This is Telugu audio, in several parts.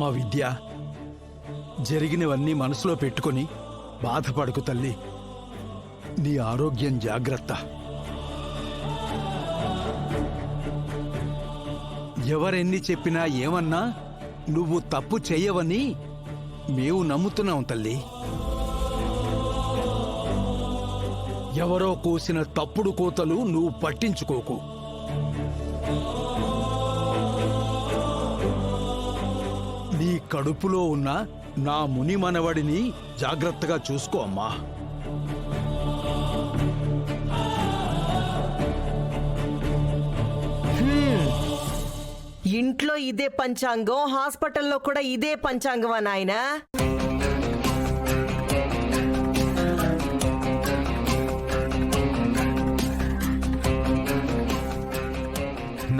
అమ్మా విద్య, జరిగినవన్నీ మనసులో పెట్టుకొని బాధపడకు తల్లి. నీ ఆరోగ్యం జాగ్రత్త. ఎవరెన్ని చెప్పినా ఏమన్నా నువ్వు తప్పు చెయ్యవని మేము నమ్ముతున్నాం తల్లి. ఎవరో కోసిన తప్పుడు కోతలు నువ్వు పట్టించుకోకు. నీ కడుపులో ఉన్న నా ముని మనవడిని జాగ్రత్తగా చూసుకో అమ్మా. ఇంట్లో ఇదే పంచాంగం, హాస్పిటల్లో కూడా ఇదే పంచాంగమా నాయనా?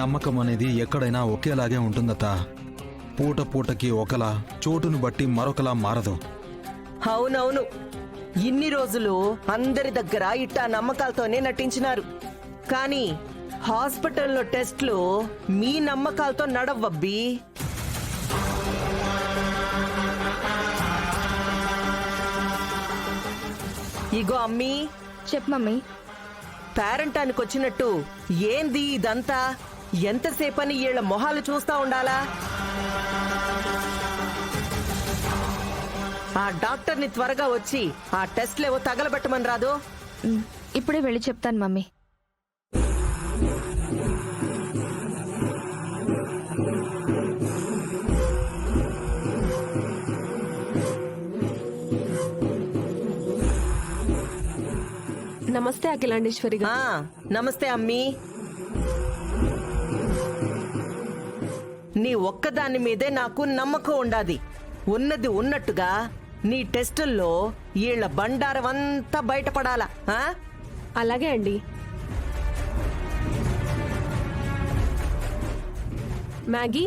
నమ్మకం అనేది ఎక్కడైనా ఒకేలాగే ఉంటుందతా. పూట పూటకి ఒకలా, చోటును బట్టి మరొకలా మారదు. అవునవును, ఇన్ని రోజులు అందరి దగ్గర ఇట్టా నమ్మకాలతోనే నటించినారు. కానీ హాస్పిటల్లో టెస్ట్లు మీ నమ్మకాలతో నడవబ్బి. ఇగో అమ్మీ, చెప్పు మమ్మీ. పేరెంటానికి వచ్చినట్టు ఏంది ఇదంతా? ఎంతసేపని వీళ్ళ మొహాలు చూస్తా ఉండాలా? ఆ డాక్టర్ని త్వరగా వచ్చి ఆ టెస్ట్లేవో తగలబెట్టమని రాదు? ఇప్పుడే వెళ్ళి చెప్తాను మమ్మీ. నమస్తే అఖిలాండేశ్వరి గారు. నమస్తే అమ్మీ. నీ ఒక్కదాని మీదే నాకు నమ్మకం ఉండాది. ఉన్నది ఉన్నట్టుగా నీ టెస్టుల్లో వీళ్ళ బండారం అంతా బయటపడాలా? అలాగే అండి. మ్యాగీ,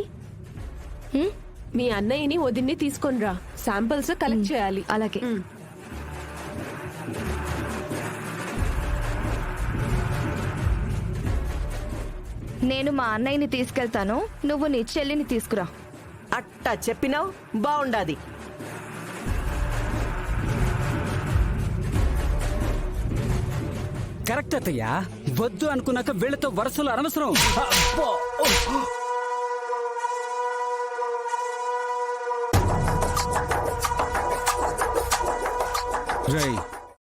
మీ అన్నయ్యని వదిన్ని తీసుకొనిరా, శాంపిల్స్ కలెక్ట్ చేయాలి. అలాగే. నేను మా అన్నయ్యని తీసుకెళ్తాను, నువ్వు నీ చెల్లిని తీసుకురా. అట్టా చెప్పినావు, బాగుండాది. కరెక్ట్ అత్తయ్యా, వద్దు అనుకున్నాక వీళ్ళతో వరుసలు అనవసరం. రేయ్,